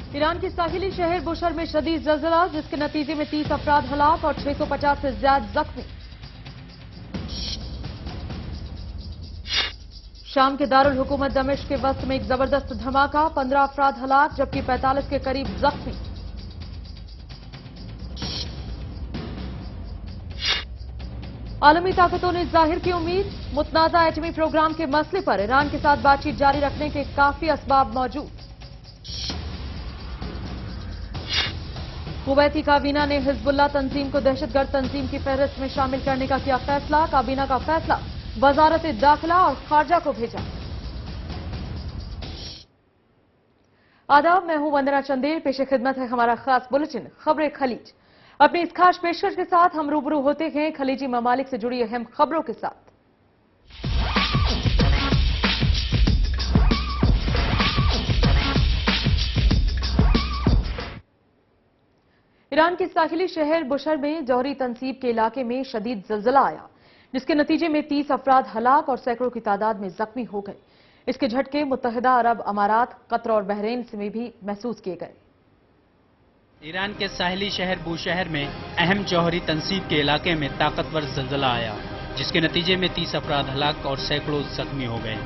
Iran के साहिली शहर Bushehr में शदीद ज़लज़ला, जिसके नतीजे में 30 अफराद हलाक और 650 से ज्यादा जख्मी। शाम के दारुल हुकूमत दमिश्क के वस्त में एक जबरदस्त धमाका, 15 अफराद हलाक जबकि 45 के करीब जख्मी। आलमी ताकतों ने जाहिर की उम्मीद, मुतनाज़ा एटमी प्रोग्राम के मसले पर ईरान के साथ बातचीत जारी रखने के काफी असबाब मौजूद। कुवैती काबीना ने हिजबुल्लाह तंजीम को दहशतगर्द तंजीम की फहरिस्त में शामिल करने का किया फैसला। काबीना का फैसला वजारत दाखिला और खारजा को भेजा। आदाब, मैं हूं वंदना चंदेल। पेश खिदमत है हमारा खास बुलेटिन खबरें खलीज। अपनी इस खास पेशकश के साथ हम रूबरू होते हैं खलीजी ममालिक से जुड़ी अहम खबरों के साथ। ईरान के साहिली शहर बुशर में जौहरी तनसीब के इलाके में शदीद ज़लज़ला आया, जिसके नतीजे में 30 अफराद हलाक और सैकड़ों की तादाद में जख्मी हो गए। इसके झटके मुत्तहिदा अरब अमारात, कतर और बहरीन में भी महसूस किए गए। ईरान के साहिली शहर बूशहर में अहम जौहरी तनसीब के इलाके में ताकतवर ज़लज़ला आया, जिसके नतीजे में 30 अफराद हलाक और सैकड़ों जख्मी हो गए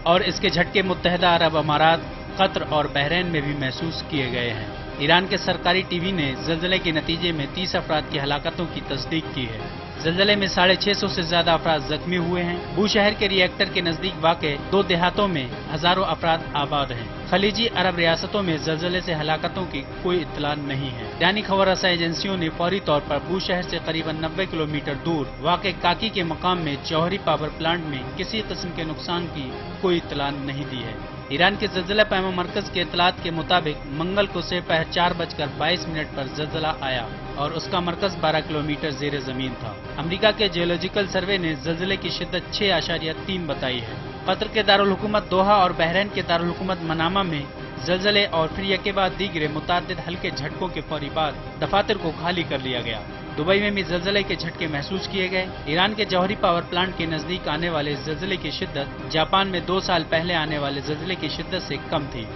और इसके झटके मुत्तहिदा अरब अमारात, कतर और बहरीन में भी महसूस किए गए हैं। ईरान के सरकारी टीवी ने ज़लज़ले के नतीजे में 30 अफराद की हलाकतों की तस्दीक की है। ज़लज़ले में 650 से ज्यादा अफराद जख्मी हुए हैं। बूशहर के रिएक्टर के नजदीक वाक़े 2 देहातों में हजारों अफराद आबाद हैं। खलीजी अरब रियासतों में ज़लज़ले से हलाकतों की कोई इत्तला नहीं है। यानी खबर रसा एजेंसियों ने फौरी तौर पर बूशहर से करीबन 90 किलोमीटर दूर वाक़े काकी के मकाम में जौहरी पावर प्लांट में किसी किस्म के नुकसान की कोई इत्तला नहीं दी है। ईरान के ज़लज़ला पैमा मरकज के इत्तलात के मुताबिक मंगल को दोपहर 4:22 पर ज़लज़ला आया और उसका मरकज 12 किलोमीटर ज़ेरे ज़मीन था। अमेरिका के जियोलॉजिकल सर्वे ने ज़लज़ले की शिद्दत 6.3 बताई है। कतर के दारुल हुकूमत दोहा और बहरीन के दारुल हुकूमत मनामा में ज़लज़ले और फिर यके बाद दीगरे मुतअद्दिद हल्के झटकों के फौरी बाद दफातर को खाली कर लिया गया। दुबई में भी ज़लज़ले के झटके महसूस किए गए। ईरान के जौहरी पावर प्लांट के नजदीक आने वाले ज़लज़ले की शिद्दत जापान में 2 साल पहले आने वाले ज़लज़ले की शिद्दत से कम थी।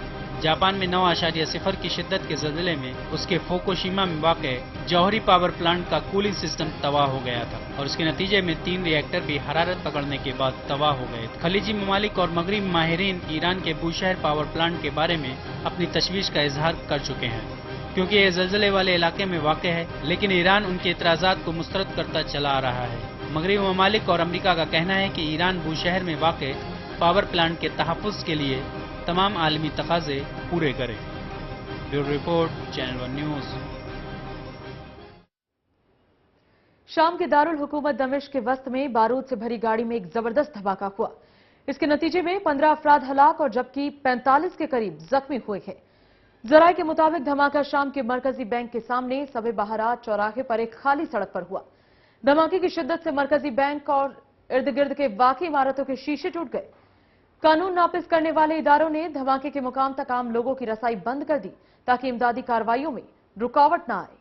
जापान में 9.0 की शिद्दत के ज़लज़ले में उसके फुकुशिमा में वाक़े जौहरी पावर प्लांट का कूलिंग सिस्टम तबाह हो गया था और उसके नतीजे में 3 रिएक्टर भी हरारत पकड़ने के बाद तबाह हो गए थे। खलीजी ममालिक और मगरबी माहिरीन ईरान के बूशहर पावर प्लांट के बारे में अपनी तशवीश का इजहार कर चुके हैं, क्योंकि ये ज़लज़ले वाले इलाके में वाक़ है, लेकिन ईरान उनके इतराज़ात को मुस्तरद करता चला आ रहा है। मगरबी ममालिक और अमेरिका का कहना है कि ईरान बूशहर में वाक़ पावर प्लांट के तहफ़्फ़ुज़ के लिए तमाम आलमी तकाज़े पूरे करे। Bureau report, channel 1 news. शाम के दारुल हुकूमत दमिश्क के वस्त में बारूद से भरी गाड़ी में एक जबरदस्त धमाका हुआ। इसके नतीजे में 15 अफराद हलाक और जबकि 45 के करीब जख्मी हुए हैं। जराये के मुताबिक धमाका शाम के मरकजी बैंक के सामने सबे बहारात चौराहे पर एक खाली सड़क पर हुआ। धमाके की शिद्दत से मरकजी बैंक और इर्द गिर्द के बाकी इमारतों के शीशे टूट गए। कानून नाफिज करने वाले इदारों ने धमाके के मुकाम तक आम लोगों की रसाई बंद कर दी ताकि इमदादी कार्रवाइयों में रुकावट न आए।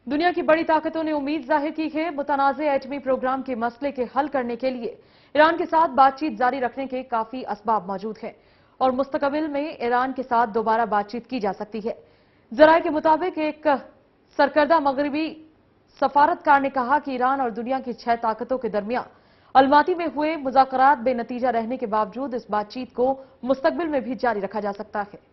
दुनिया की बड़ी ताकतों ने उम्मीद जाहिर की है, मुतनाज़े एटमी प्रोग्राम के मसले के हल करने के लिए ईरान के साथ बातचीत जारी रखने के काफी असबाब मौजूद हैं और मुस्तकबिल में ईरान के साथ दोबारा बातचीत की जा सकती है। जराये के मुताबिक एक सरकर्दा मगरबी सफारतकार ने कहा कि ईरान और दुनिया की 6 ताकतों के दरमियान अलमाती में हुए मुज़ाकरात बेनतीजा रहने के बावजूद इस बातचीत को मुस्तकबिल में भी जारी रखा जा सकता है।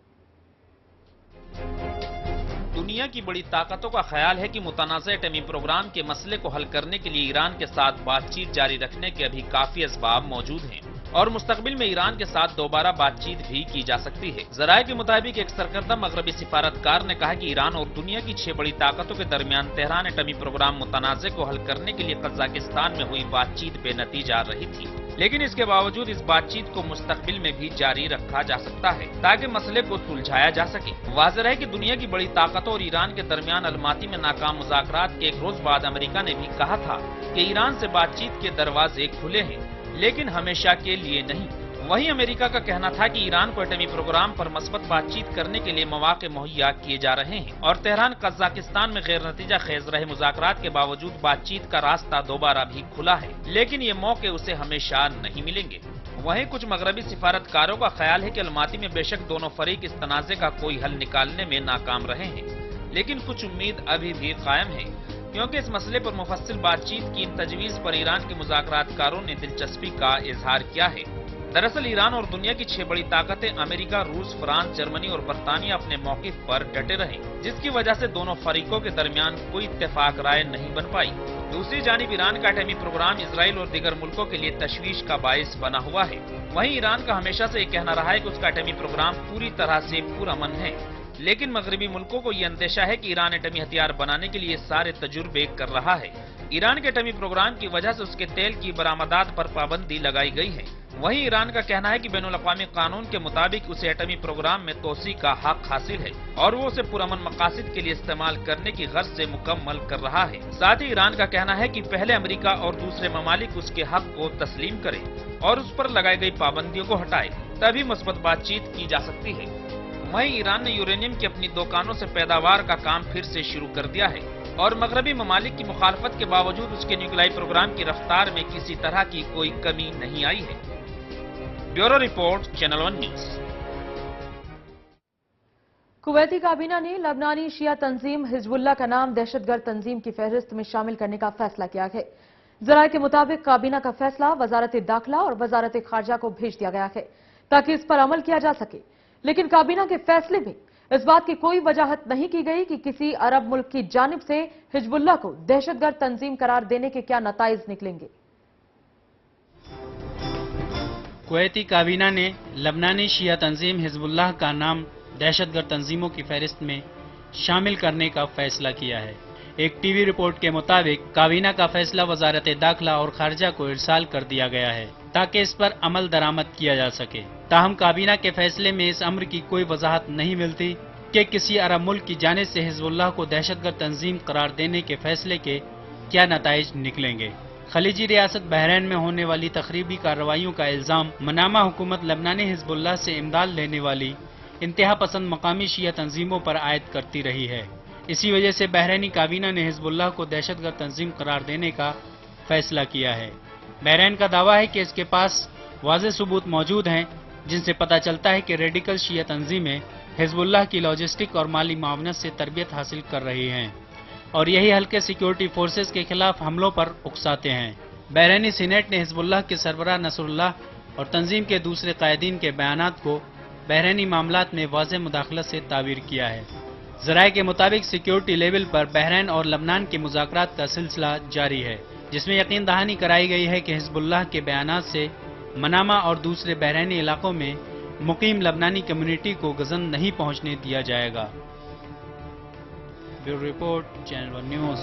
दुनिया की बड़ी ताकतों का ख्याल है कि मुतनाज़ा एटमी प्रोग्राम के मसले को हल करने के लिए ईरान के साथ बातचीत जारी रखने के अभी काफी असबाब मौजूद हैं और मुस्तकबिल में ईरान के साथ दोबारा बातचीत भी की जा सकती है। जराये के मुताबिक एक सरकर्दा मगरबी सिफारतकार ने कहा कि ईरान और दुनिया की 6 बड़ी ताकतों के दरमियान तेहरान एटमी प्रोग्राम मुतनाज़े को हल करने के लिए कजाकिस्तान में हुई बातचीत बेनतीजा रही थी, लेकिन इसके बावजूद इस बातचीत को मुस्तकबिल में भी जारी रखा जा सकता है ताकि मसले को सुलझाया जा सके। वाज़ेह है कि दुनिया की बड़ी ताकतों और ईरान के दरमियान अलमाती में नाकाम मुज़ाकरात के एक रोज बाद अमेरिका ने भी कहा था कि ईरान से बातचीत के दरवाजे खुले हैं, लेकिन हमेशा के लिए नहीं। वहीं अमेरिका का कहना था कि ईरान को एटमी प्रोग्राम पर मस्बत बातचीत करने के लिए मौके मुहैया किए जा रहे हैं और तेहरान कजाकिस्तान में गैर नतीजा खेज रहे मुज़ाकरात के बावजूद बातचीत का रास्ता दोबारा भी खुला है, लेकिन ये मौके उसे हमेशा नहीं मिलेंगे। वहीं कुछ मगरबी सिफारतकारों का ख्याल है कि अलमाती में बेशक दोनों फरीक इस तनाज़े का कोई हल निकालने में नाकाम रहे हैं, लेकिन कुछ उम्मीद अभी भी कायम है, क्योंकि इस मसले पर मुफस्सिल बातचीत की इन तजवीज़ पर ईरान के मुज़ाकरातकारों ने दिलचस्पी का इजहार किया है। दरअसल ईरान और दुनिया की 6 बड़ी ताकतें अमेरिका, रूस, फ्रांस, जर्मनी और बरतानिया अपने मौक़िफ़ पर डटे रहे, जिसकी वजह से दोनों फरीकों के दरमियान कोई इत्तेफाक राय नहीं बन पाई। दूसरी जानिब ईरान का एटमी प्रोग्राम इजराइल और दीगर मुल्कों के लिए तशवीश का बाइस बना हुआ है। वहीं ईरान का हमेशा से ये कहना रहा है कि उसका एटमी प्रोग्राम पूरी तरह से पुरअमन है, लेकिन मगरबी मुल्कों को ये अंदेशा है कि ईरान एटमी हथियार बनाने के लिए सारे तजुर्बे कर रहा है। ईरान के एटमी प्रोग्राम की वजह से उसके तेल की बरामदात पर पाबंदी लगाई गई है। वहीं ईरान का कहना है कि बैनुल-अक़वामी कानून के मुताबिक उसे एटमी प्रोग्राम में तोसी का हक हासिल है और वो उसे पुरअमन मकासद के लिए इस्तेमाल करने की गर्ज से मुकम्मल कर रहा है। साथ ही ईरान का कहना है कि पहले अमेरिका और दूसरे ममालिक उसके हक को तस्लीम करें और उस पर लगाई गई पाबंदियों को हटाए, तभी मुस्बत बातचीत की जा सकती है। वहीं ईरान ने यूरेनियम की अपनी दुकानों से पैदावार का काम फिर से शुरू कर दिया है और मगरबी ममालिक की मुखालफत के बावजूद उसके न्यूक्लियाई प्रोग्राम की रफ्तार में किसी तरह की कोई कमी नहीं आई है। Bureau report, channel 1 news. Kuwaiti काबीना ने लबनानी शिया तंजीम हिजबुल्लाह का नाम दहशतगर्द तंजीम की फहरिस्त में शामिल करने का फैसला किया है। जराये के मुताबिक काबीना का फैसला वजारत दाखिला और वजारत खारजा को भेज दिया गया है ताकि इस पर अमल किया जा सके, लेकिन काबीना के फैसले में इस बात की कोई वजाहत नहीं की गई कि किसी अरब मुल्क की जानिब से हिजबुल्लाह को दहशतगर्द तंजीम करार देने के क्या नताइज निकलेंगे। कुवैती काबीना ने लबनानी शिया तंजीम हिजबुल्लाह का नाम दहशतगर्द तंजीमों की फहरिस्त में शामिल करने का फैसला किया है। एक टीवी रिपोर्ट के मुताबिक काबीना का फैसला वजारत दाखिला और खारजा को इरसाल कर दिया गया है ताकि इस पर अमल दरामद किया जा सके। ताहम काबीना के फैसले में इस अम्र की कोई वजाहत नहीं मिलती कि किसी अरब मुल्क की जानिब से हिजबुल्लाह को दहशतगर्द तंजीम करार देने के फैसले के क्या नताइज निकलेंगे। खलीजी रियासत बहरैन में होने वाली तखरीबी कार्रवाइयों का इल्जाम मनामा हुकूमत लबनानी हिजबुल्लाह से इमदाद लेने वाली इंतहा पसंद मकामी शिया तंजीमों पर आयद करती रही है। इसी वजह से बहरैनी काबीना ने हिजबुल्लाह को दहशतगर्द तंजीम करार देने का फैसला किया है। बहरैन का दावा है कि इसके पास वाज़ेह सबूत मौजूद हैं जिनसे पता चलता है कि रेडिकल शिया तंजीमें हिजबुल्लाह की लॉजिस्टिक और माली मावनत से तरबियत हासिल कर रही हैं और यही हल्के सिक्योरिटी फोर्सेस के खिलाफ हमलों पर उकसाते हैं। बहरैनी सीनेट ने हिजबुल्लाह के सरबराह नसरुल्लाह और तंजीम के दूसरे कायदीन के बयानात को बहरैनी मामलात में वाज़ेह मुदाखलत से ताबीर किया है। ज़राए के मुताबिक सिक्योरिटी लेवल पर बहरैन और लबनान के मुज़ाकरात का सिलसिला जारी है, जिसमें यकीन दहानी कराई गई है कि हिजबुल्लाह के बयानात से मनामा और दूसरे बहरैनी इलाकों में मुकीम लबनानी कम्युनिटी को गज़न नहीं पहुंचने दिया जाएगा। Bureau report, channel 1 news.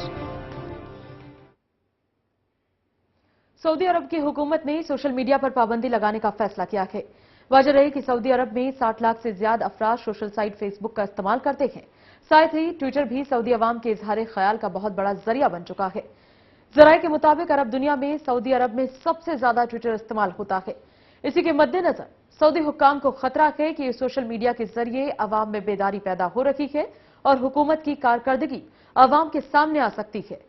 Saudi Arab की हुकूमत ने सोशल मीडिया पर पाबंदी लगाने का फैसला किया है। वजह रही कि सऊदी अरब में 60 लाख से ज्यादा अफराद सोशल साइट फेसबुक का इस्तेमाल करते हैं। साथ ही ट्विटर भी सऊदी अवाम के इजहार ख्याल का बहुत बड़ा जरिया बन चुका है। जराये के मुताबिक अरब दुनिया में सऊदी अरब में सबसे ज्यादा ट्विटर इस्तेमाल होता है। इसी के मद्देनजर सऊदी हुक्काम को खतरा है कि सोशल मीडिया के जरिए अवाम में बेदारी पैदा हो रही है और हुकूमत की कारकर्दगी अवाम के सामने आ सकती है।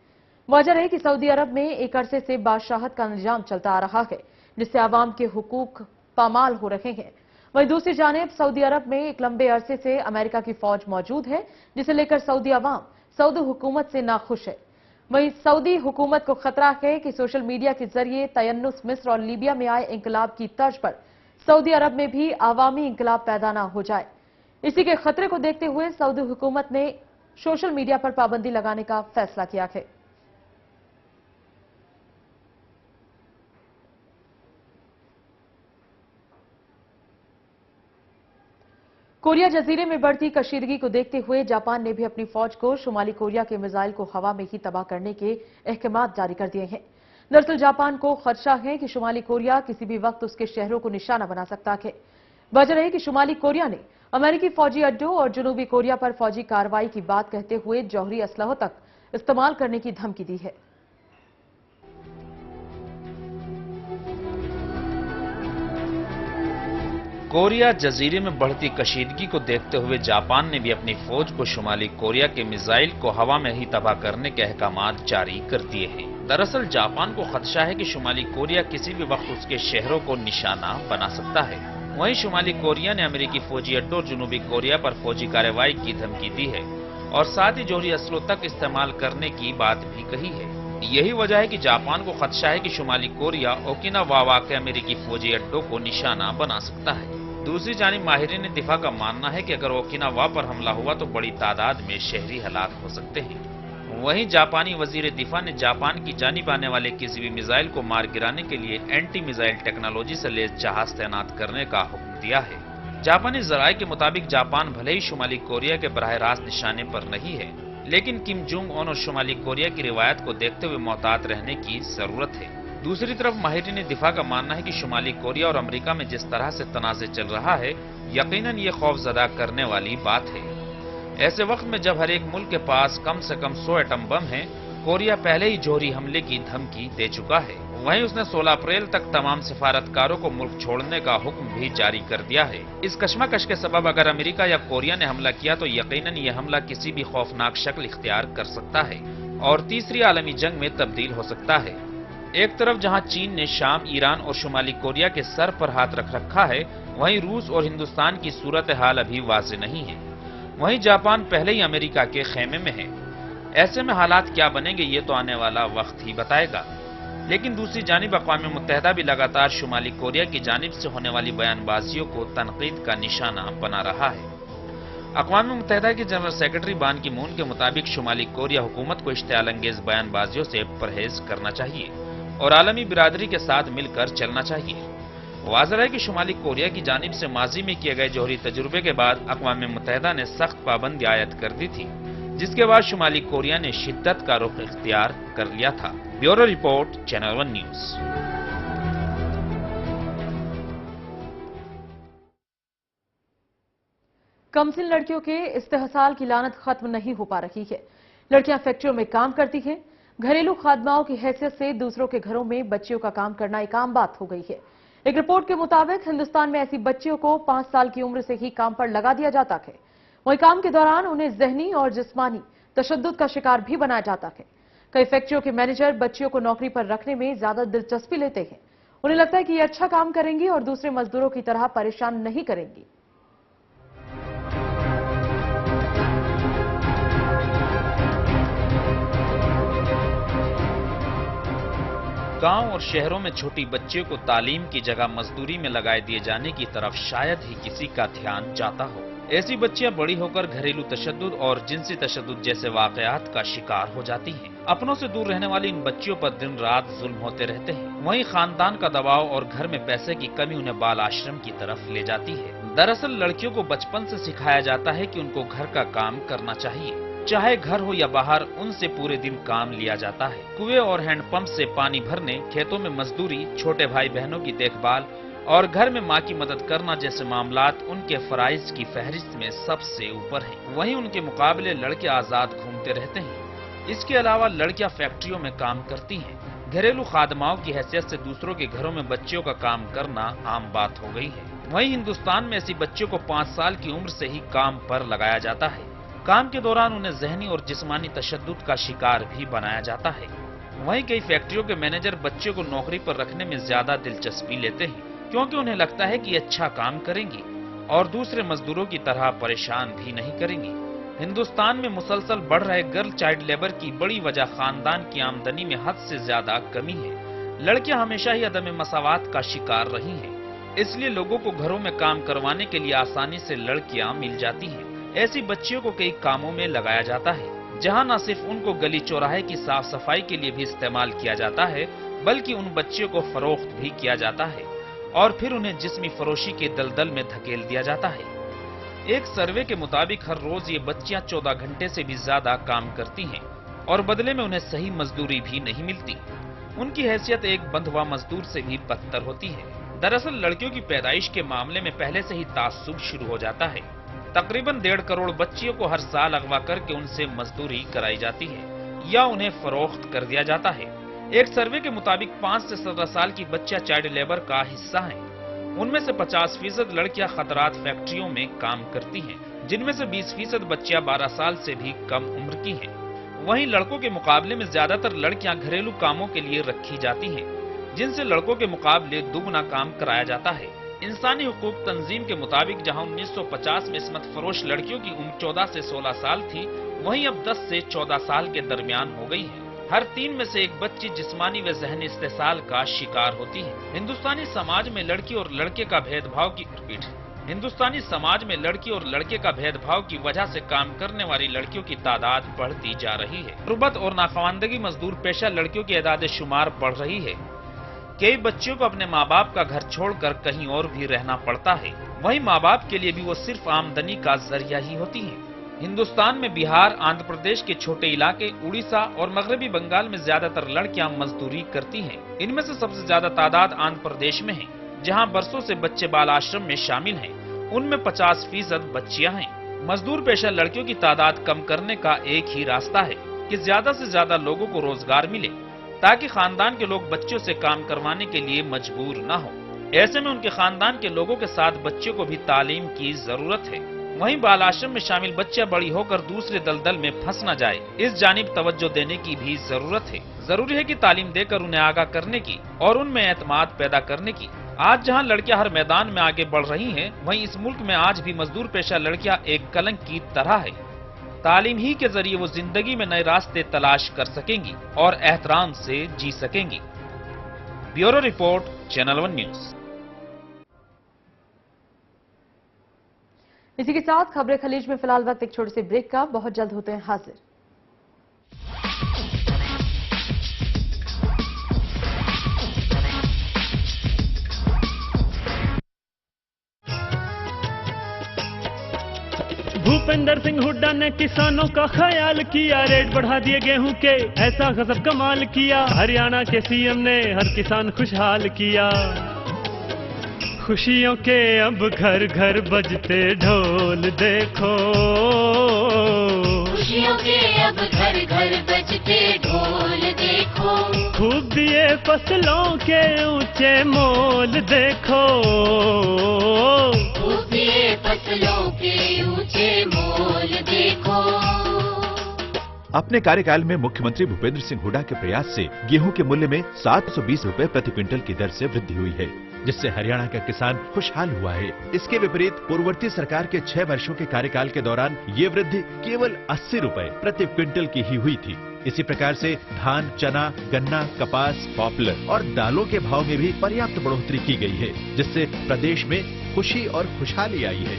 वजह है कि सऊदी अरब में एक अरसे से बादशाहत का निजाम चलता आ रहा है, जिससे अवाम के हुकूक पामाल हो रहे हैं। वहीं दूसरी जानिब सऊदी अरब में एक लंबे अरसे से अमेरिका की फौज मौजूद है, जिसे लेकर सऊदी अवाम सऊदी हुकूमत से नाखुश है। वहीं सऊदी हुकूमत को खतरा है कि सोशल मीडिया के जरिए तयन्नुस मिस्र और लीबिया में आए इंकलाब की तर्ज पर सऊदी अरब में भी आवामी इंकलाब पैदा न हो जाए। इसी के खतरे को देखते हुए सऊदी हुकूमत ने सोशल मीडिया पर पाबंदी लगाने का फैसला किया है। कोरिया जजीरे में बढ़ती कशीदगी को देखते हुए जापान ने भी अपनी फौज को शुमाली कोरिया के मिसाइल को हवा में ही तबाह करने के अहकाम जारी कर दिए हैं। दरअसल जापान को खदशा है कि शुमाली कोरिया किसी भी वक्त उसके शहरों को निशाना बना सकता है। वजह है कि शुमाली कोरिया ने अमेरिकी फौजी अड्डों और जनूबी कोरिया पर फौजी कार्रवाई की बात कहते हुए जौहरी असलहों तक इस्तेमाल करने की धमकी दी है। कोरिया जजीरे में बढ़ती कशीदगी को देखते हुए जापान ने भी अपनी फौज को शुमाली कोरिया के मिसाइल को हवा में ही तबाह करने के अहकामात जारी कर दिए हैं। दरअसल जापान को खदशा है कि शुमाली कोरिया किसी भी वक्त उसके शहरों को निशाना बना सकता है। वहीं शुमाली कोरिया ने अमेरिकी फौजी अड्डों और जनूबी कोरिया पर फौजी कार्रवाई की धमकी दी है और साथ ही जोहरी असलों तक इस्तेमाल करने की बात भी कही है। यही वजह है कि जापान को खदशा है कि शुमाली कोरिया ओकिनावा के अमेरिकी फौजी अड्डों को निशाना बना सकता है। दूसरी जानिब माहिरीन दिफा का मानना है कि अगर ओकिनावा पर हमला हुआ तो बड़ी तादाद में शहरी हलाक हो सकते हैं। वहीं जापानी वजीर दिफा ने जापान की जानिब आने वाले किसी भी मिसाइल को मार गिराने के लिए एंटी मिसाइल टेक्नोलॉजी से लैस जहाज तैनात करने का हुक्म दिया है। जापानी जराये के मुताबिक जापान भले ही शुमाली कोरिया के बराह रास्त निशाने पर नहीं है, लेकिन किम जोंग उन और शुमाली कोरिया की रिवायत को देखते हुए मोहतात रहने की जरूरत है। दूसरी तरफ माहिरीन दिफा का मानना है कि शुमाली कोरिया और अमेरिका में जिस तरह से तनाज़े चल रहा है, यकीनन ये खौफजदा करने वाली बात है। ऐसे वक्त में जब हर एक मुल्क के पास कम से कम 100 एटम बम हैं, कोरिया पहले ही जौहरी हमले की धमकी दे चुका है। वहीं उसने 16 अप्रैल तक तमाम सिफारतकारों को मुल्क छोड़ने का हुक्म भी जारी कर दिया है। इस कशमकश के सबब अगर अमेरिका या कोरिया ने हमला किया तो यकीनन यह हमला किसी भी खौफनाक शक्ल इख्तियार कर सकता है और तीसरी आलमी जंग में तब्दील हो सकता है। एक तरफ जहां चीन ने शाम, ईरान और शुमाली कोरिया के सर पर हाथ रख रखा है, वहीं रूस और हिंदुस्तान की सूरत हाल अभी वाज़ेह नहीं है। वहीं जापान पहले ही अमेरिका के खेमे में है। ऐसे में हालात क्या बनेंगे ये तो आने वाला वक्त ही बताएगा। लेकिन दूसरी जानिब अक़वाम मुत्तहिदा भी लगातार शुमाली कोरिया की जानिब से होने वाली बयानबाजियों को तनकीद का निशाना बना रहा है। अक़वाम मुत्तहिदा के जनरल सेक्रेटरी बान की मून के मुताबिक शुमाली कोरिया हुकूमत को इश्तियाल अंगेज बयानबाजियों से परहेज करना चाहिए और आलमी बिरादरी के साथ मिलकर चलना चाहिए। वाज़ेह है कि शुमाली कोरिया की जानिब से माजी में किए गए जौहरी तजुर्बे के बाद अक़वाम मुत्तहिदा ने सख्त पाबंदी आयद कर दी थी, जिसके बाद शुमाली कोरिया ने शिद्दत का रुख इख्तियार कर लिया था। Bureau report, channel 1 news. कमसिन लड़कियों के इस्तेहसाल की लानत खत्म नहीं हो पा रही है। लड़कियां फैक्ट्रियों में काम करती हैं। घरेलू खादमाओं की हैसियत से दूसरों के घरों में बच्चियों का काम करना एक आम बात हो गई है। एक रिपोर्ट के मुताबिक हिंदुस्तान में ऐसी बच्चियों को 5 साल की उम्र से ही काम पर लगा दिया जाता है। वहीं काम के दौरान उन्हें ज़हनी और जिस्मानी तशद्दुद का शिकार भी बनाया जाता है। कई फैक्ट्रियों के मैनेजर बच्चियों को नौकरी पर रखने में ज्यादा दिलचस्पी लेते हैं। उन्हें लगता है कि ये अच्छा काम करेंगी और दूसरे मजदूरों की तरह परेशान नहीं करेंगी। गांव और शहरों में छोटी बच्चियों को तालीम की जगह मजदूरी में लगाए दिए जाने की तरफ शायद ही किसी का ध्यान जाता हो। ऐसी बच्चियां बड़ी होकर घरेलू तशद्दुद और जिनसी तशद्दुद जैसे वाकयात का शिकार हो जाती हैं। अपनों से दूर रहने वाली इन बच्चियों पर दिन रात जुल्म होते रहते हैं। वहीं खानदान का दबाव और घर में पैसे की कमी उन्हें बाल आश्रम की तरफ ले जाती है। दरअसल लड़कियों को बचपन से सिखाया जाता है कि उनको घर का काम करना चाहिए, चाहे घर हो या बाहर, उनसे पूरे दिन काम लिया जाता है। कुएं और हैंडपंप से पानी भरने, खेतों में मजदूरी, छोटे भाई बहनों की देखभाल और घर में माँ की मदद करना जैसे मामलात उनके फराइज की फहरिस्त में सबसे ऊपर हैं। वहीं उनके मुकाबले लड़के आजाद घूमते रहते हैं। इसके अलावा लड़कियां फैक्ट्रियों में काम करती हैं। घरेलू खादमाओं की हैसियत से दूसरों के घरों में बच्चियों का काम करना आम बात हो गई है। वहीं हिंदुस्तान में ऐसी बच्चियों को 5 साल की उम्र से ही काम पर लगाया जाता है। काम के दौरान उन्हें ज़हनी और जिस्मानी तशद्दुद का शिकार भी बनाया जाता है। वहीं कई फैक्ट्रियों के मैनेजर बच्चों को नौकरी पर रखने में ज्यादा दिलचस्पी लेते हैं, क्योंकि उन्हें लगता है कि अच्छा काम करेंगी और दूसरे मजदूरों की तरह परेशान भी नहीं करेंगी। हिंदुस्तान में मुसलसल बढ़ रहे गर्ल चाइल्ड लेबर की बड़ी वजह खानदान की आमदनी में हद से ज्यादा कमी है। लड़कियां हमेशा ही अदम मसावात का शिकार रही हैं, इसलिए लोगों को घरों में काम करवाने के लिए आसानी से लड़कियां मिल जाती हैं। ऐसी बच्चियों को कई कामों में लगाया जाता है, जहां न सिर्फ उनको गली चौराहे की साफ सफाई के लिए भी इस्तेमाल किया जाता है, बल्कि उन बच्चियों को फरोख्त भी किया जाता है और फिर उन्हें जिस्मी फरोशी के दलदल में धकेल दिया जाता है। एक सर्वे के मुताबिक हर रोज ये बच्चियां 14 घंटे से भी ज्यादा काम करती हैं और बदले में उन्हें सही मजदूरी भी नहीं मिलती। उनकी हैसियत एक बंधुआ मजदूर से भी बदतर होती है। दरअसल लड़कियों की पैदाइश के मामले में पहले से ही तासुब शुरू हो जाता है। तकरीबन 1.5 करोड़ बच्चियों को हर साल अगवा करके उनसे मजदूरी कराई जाती है या उन्हें फरोख्त कर दिया जाता है। एक सर्वे के मुताबिक 5 से 17 साल की बच्चियां चाइल्ड लेबर का हिस्सा हैं। ان میں سے 50% لڑکیاں خطرات فیکٹریوں میں کام کرتی ہیں، جن میں سے 20% بچیاں 12 سال سے بھی کم عمر کی ہیں۔ وہیں لڑکوں کے مقابلے میں زیادہ تر لڑکیاں گھریلو کاموں کے لیے رکھی جاتی ہیں، جن سے لڑکوں کے مقابلے دگنا کام کرایا جاتا ہے۔ انسانی حقوق تنظیم کے مطابق جہاں 1950 میں عصمت فروش لڑکیوں کی عمر 14 سے 16 سال تھی، وہیں اب 10 سے 14 سال کے درمیان ہو گئی ہے۔ ہر 3 میں سے ایک بچی جسمانی و ذہنی استحصال کا شکار ہوتی ہے۔ ہندوستانی سماج میں لڑکی اور لڑکے کا بھید بھاؤ کی وجہ سے کام کرنے والی لڑکیوں کی تعداد بڑھتی جا رہی ہے۔ غربت اور ناخواندگی مزدور پیشہ لڑکیوں کی اعداد شمار بڑھ رہی ہے۔ کئی بچیوں کو اپنے ماں باپ کا گھر چھوڑ کر کہیں اور بھی رہنا پڑتا ہے، وہیں ماں باپ کے لیے بھی وہ صرف آمدنی کا ذریعہ ہی ہوتی ہیں۔ ہندوستان میں بہار، آندھرا پردیش کے چھوٹے علاقے، اڑیسہ اور مغربی بنگال میں زیادہ تر لڑکیاں مزدوری کرتی ہیں۔ ان میں سے سب سے زیادہ تعداد آندھرا پردیش میں ہے، جہاں برسوں سے بچے بال آشرم میں شامل ہیں۔ ان میں 50% بچیاں ہیں۔ مزدور پیشہ لڑکیوں کی تعداد کم کرنے کا ایک ہی راستہ ہے کہ زیادہ سے زیادہ لوگوں کو روزگار ملے، تاکہ خاندان کے لوگ بچوں سے کام کروانے کے لیے مجبور نہ ہوں۔ ایسے میں ان کے خاندان کے لوگوں کے ساتھ بچوں کو بھی تعلیم کی ضرورت ہے۔ وہیں بال آشرم میں شامل بچیاں بڑی ہو کر دوسرے دلدل میں پھنس نہ جائے، اس جانب توجہ دینے کی بھی ضرورت ہے۔ ضروری ہے کہ تعلیم دے کر انہیں آگاہ کرنے کی اور ان میں اعتماد پیدا کرنے کی۔ آج جہاں لڑکیاں ہر میدان میں آگے بڑھ رہی ہیں، وہیں اس ملک میں آج بھی مزدور پیشہ لڑکیاں ایک کلنک کی طرح ہے۔ تعلیم ہی کے ذریعے وہ زندگی میں نئے راستے تلاش کر سکیں گی اور احترام سے جی سکیں گی۔ Bureau report, channel 1 news. اسی کے ساتھ خبریں خلیج میں فی الحال وقت ایک چھوٹے سے بریک کا، بہت جلد ہوتے ہیں حاضر۔ بھوپندر سنگھ ہڈا نے کسانوں کا خیال کیا، ریٹ بڑھا دیے گیہوں کے، ایسا غضب کمال کیا۔ ہریانہ کے سی ایم نے ہر کسان خوشحال کیا۔ خوشیوں کے اب گھر گھر بجتے ڈھول دیکھو، خوشیوں کے اب گھر گھر بجتے ڈھول دیکھو، خوب دیے فصلوں کے اونچے مول دیکھو، خوب دیے فصلوں کے اونچے مول دیکھو۔ اپنے کاریہ میں مکھیہ منتری بھوپیندر سنگھ ہڈا کے پریاس سے گیہوں کے مولیہ میں 720 روپے پرتی کوئنٹل کی در سے وردھی ہوئی ہے، جس سے ہریانہ کا کسان خوشحال ہوا ہے۔ اس کے وپریت پورورتی سرکار کے 6 برسوں کے کاریہ کے دوران یہ وردھی کیول 80 روپے پرتی کوئنٹل کی ہی ہوئی تھی۔ اسی پرکار سے دھان، چنا، گنا، کپاس، پاپولر اور دالوں کے بھاؤ میں بھی پریاپت بڑھوتری کی گئی ہے، جس سے پردیش میں خوشی اور خوشحالی آئی ہے۔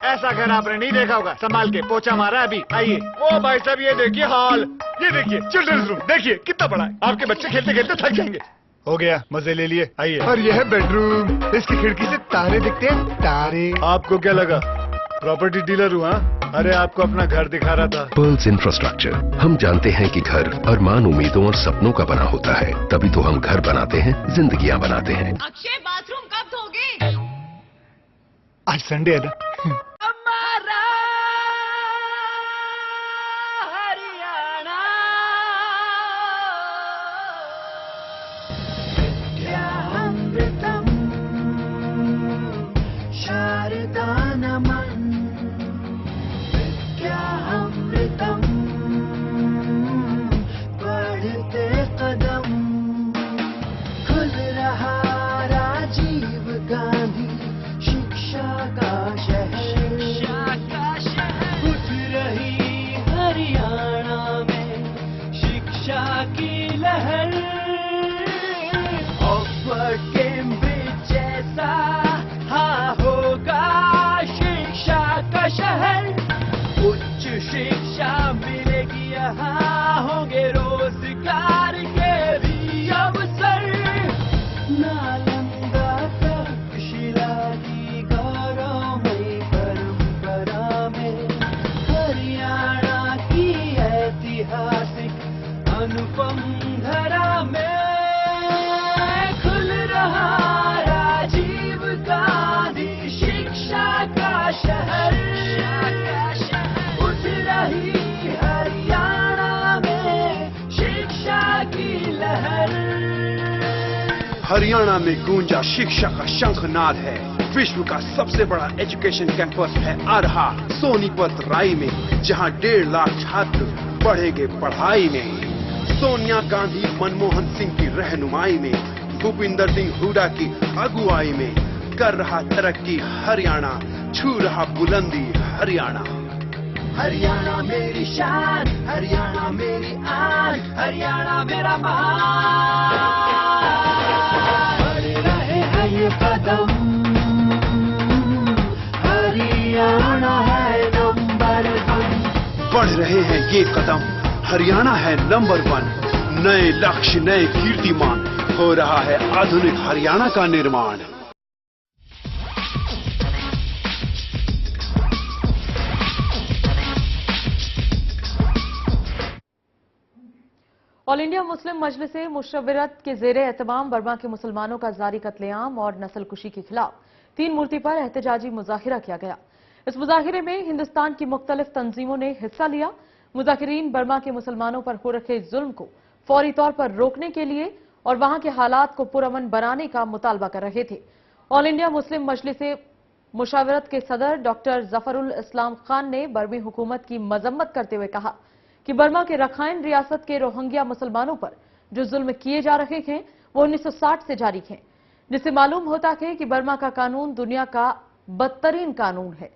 ایسا گھر آپ نے نہیں دیکھا ہوگا، سنبھال کے پوچھا مارا ابھی۔ آئیے، وہ بھائی صاحب یہ دیکھیے ہال، یہ دیکھیے چلڈرنز روم، دیکھیے کتنا بڑا ہے، آپ کے بچے کھیلتے کھیلتے تھک جائیں گے۔ ہو گیا، مزے لے لیے، آئیے۔ اور یہ ہے بیڈ روم، اس کی کھڑکی سے تارے دکھتے ہیں، تارے۔ آپ کو کیا لگا پراپرٹی ڈیلر ہوں؟ ہاں، ارے آپ کو اپنا گھر دکھا رہا تھا۔ پرلز انفراسٹرکچر، ہم جانتے ہیں کہ گھر ارمان، امیدوں اور سپنوں کا بنا ہوتا ہے، تبھی تو ہم گھر بناتے ہیں، زندگیاں بناتے ہیں۔ اکشے باتھ روم کب دھوگے؟ آج سنڈے ہے نا۔ हरियाणा में गूंजा शिक्षा का शंखनाद है। विश्व का सबसे बड़ा एजुकेशन कैंपस है आ रहा सोनीपत राई में, जहां 1.5 लाख छात्र पढ़ेंगे पढ़ाई में। सोनिया गांधी मनमोहन सिंह की रहनुमाई में, भूपिंदर सिंह हुड्डा की अगुवाई में कर रहा तरक्की हरियाणा, छू रहा बुलंदी हरियाणा। हरियाणा मेरी शान, हरियाणा मेरी आन, हरियाणा मेरा मान। बढ़ रहे हैं ये कदम, हरियाणा है नंबर 1। बढ़ रहे हैं ये कदम, हरियाणा है नंबर 1। नए लक्ष्य नए कीर्तिमान, हो रहा है आधुनिक हरियाणा का निर्माण। ऑल इंडिया मुस्लिम मजलिस मुशव्वरत के ज़ेरे एहतमाम बर्मा के मुसलमानों का जारी कत्लेआम और नस्लकुशी के खिलाफ 3 मूर्ति पर एहतजाजी मुजाहिरा किया गया। इस मुजाहिरे में हिंदुस्तान की मुख्तलिफ तंजीमों ने हिस्सा लिया। मुजाहिरीन बर्मा के मुसलमानों पर हो रखे जुल्म को फौरी तौर पर रोकने के लिए और वहां के हालात को पुरअमन बनाने का मुतालबा कर रहे थे। ऑल इंडिया मुस्लिम मजलिस मुशावरत के सदर डॉक्टर जफरुल इस्लाम खान ने बर्मी हुकूमत की मजम्मत करते हुए कहा कि बर्मा के रखाइन रियासत के रोहिंग्या मुसलमानों पर जो जुल्म किए जा रहे हैं वो 1960 से जारी हैं, जिससे मालूम होता है कि बर्मा का कानून दुनिया का बदतरीन कानून है,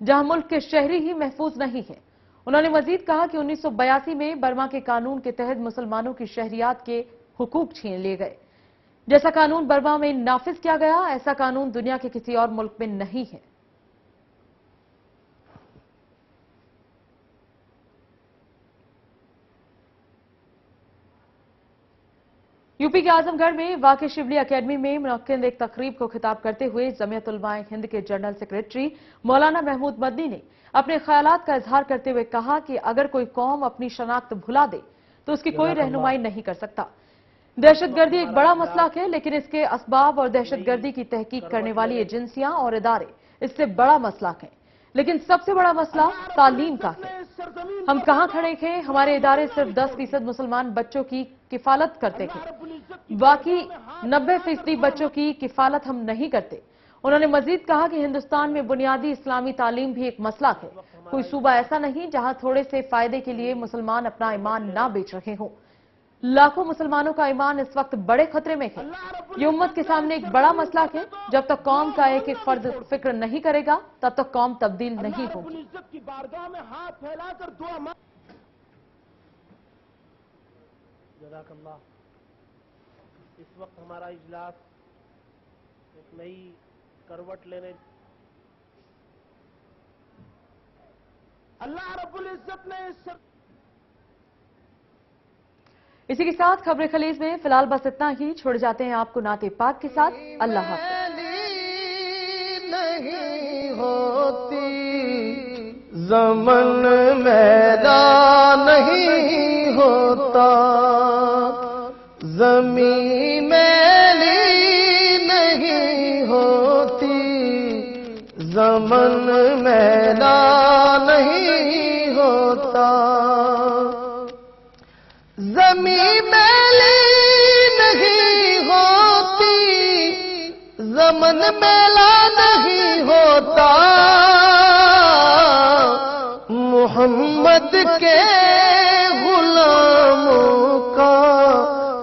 जहां मुल्क के शहरी ही महफूज नहीं है। उन्होंने मजीद कहा कि 1982 में बर्मा के कानून के तहत मुसलमानों की शहरियात के हुकूक छीन लिए गए। जैसा कानून बर्मा में नाफिज किया गया, ऐसा कानून दुनिया के किसी और मुल्क में नहीं है। यूपी के आजमगढ़ में वाक़ शिबली अकेडमी में मुनक्किद एक तकरीब को खिताब करते हुए जमीयत उलमाए हिंद के जनरल सेक्रेटरी मौलाना महमूद मदनी ने अपने ख्यालात का इजहार करते हुए कहा कि अगर कोई कौम अपनी शनाख्त भुला दे तो उसकी कोई रहनुमाई नहीं कर सकता। दहशतगर्दी एक बड़ा मसला है, लेकिन इसके असबाब और दहशतगर्दी की तहकीक करने वाली एजेंसियां और इदारे इससे बड़ा मसला है, लेकिन सबसे बड़ा मसला तालीम का है। हम कहां खड़े हैं? हमारे इदारे सिर्फ 10% मुसलमान बच्चों की किफालत करते हैं, बाकी 90% बच्चों की किफालत हम नहीं करते। उन्होंने मजीद कहा कि हिंदुस्तान में बुनियादी इस्लामी तालीम भी एक मसला है। कोई सूबा ऐसा नहीं जहां थोड़े से फायदे के लिए मुसलमान अपना ईमान ना बेच रहे हों। लाखों मुसलमानों का ईमान इस वक्त बड़े खतरे में है। ये उम्मत के सामने एक बड़ा मसला है। जब तक कौम का एक एक फर्द फिक्र नहीं करेगा, तब तक कौम तब्दील नहीं होगी। जज़ाकल्लाह। इस वक्त हमारा इजलास एक नई करवट लेने, अल्लाह रब्बुल इज्जत ने इसी के साथ खबरें खलीज में फिलहाल बस इतना ही। छोड़ जाते हैं आपको नाते पाक के साथ। अल्लाह हाफ़िज़। नहीं होती ज़मन मैदान नहीं होता, ज़मीं मैली नहीं होती, ज़मन मैदान नहीं होता, ज़मीं मैली नहीं होती, ज़मन मैला नहीं होता। मोहम्मद के गुलामों का,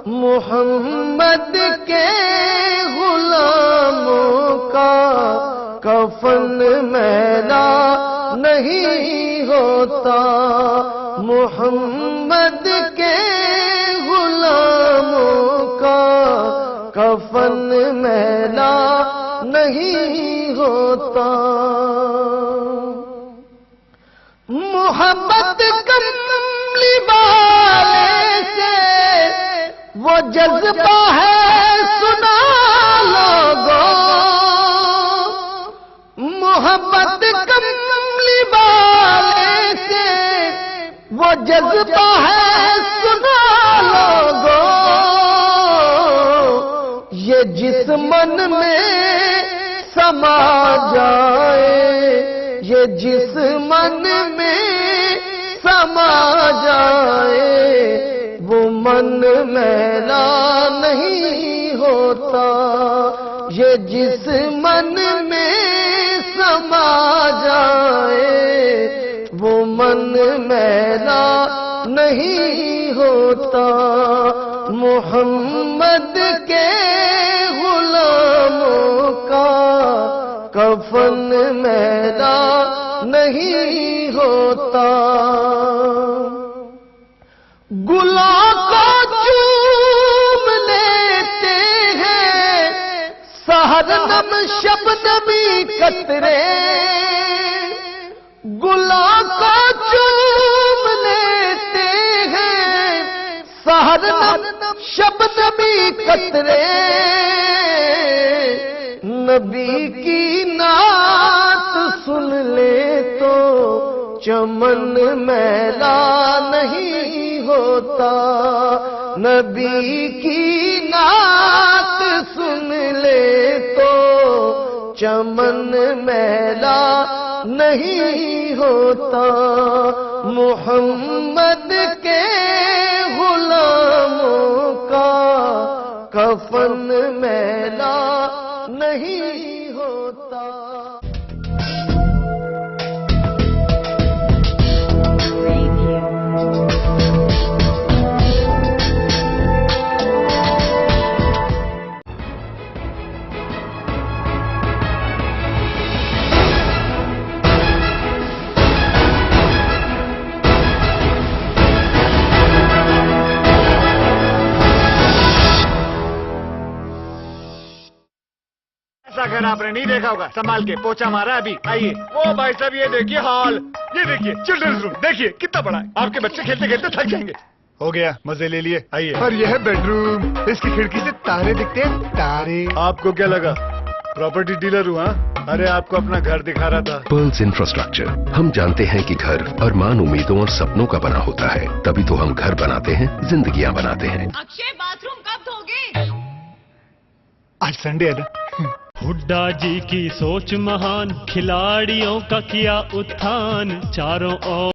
मोहम्मद के गुलामों का कफन मैला नहीं होता, मोहम्मद के गुलामों का कफन मैला नहीं होता। मोहब्बत कमली वाले से वो जज्बा है सुना लोगों, मोहब्बत कमली वाले से वो जज्बा है सुना लोगों। ये जिस मन में समा जाए, ये जिस मन में समा जाए, वो मन मैला नहीं होता। होता, ये जिस मन में समा जाए वो मन मैला नहीं होता। मोहम्मद के गुलामों का कफन मैला नहीं होता। गुलाब को चूम लेते हैं सहरनम शबनमी कतरे, गुलाब को चूम लेते हैं सहरनम शबनमी कतरे। नबी की नात सुन ले तो चमन मैला नहीं होता। नबी की नात सुन ले तो चमन मैला नहीं होता। मोहम्मद के गुलामों का कफन मैला नहीं होता। ऐसा घर आपने नहीं देखा होगा, संभाल के पोछा मारा अभी। आइए। ओ भाई साहब ये देखिए हॉल, ये देखिए चिल्ड्रंस रूम, देखिए कितना बड़ा है। आपके बच्चे खेलते खेलते थक जाएंगे। हो गया, मजे ले लिए। आइए। और यह है बेडरूम, इसकी खिड़की से तारे दिखते हैं। तारे? आपको क्या लगा प्रॉपर्टी डीलर हूँ? अरे आपको अपना घर दिखा रहा था। पर्ल्स इंफ्रास्ट्रक्चर, हम जानते हैं कि घर अरमान, उम्मीदों और सपनों का बना होता है, तभी तो हम घर बनाते हैं, जिंदगियां बनाते हैं। अक्षय बाथरूम कब धोगे? आज संडे है ना। हुड्डा जी की सोच महान, खिलाड़ियों का किया उत्थान, चारों ओर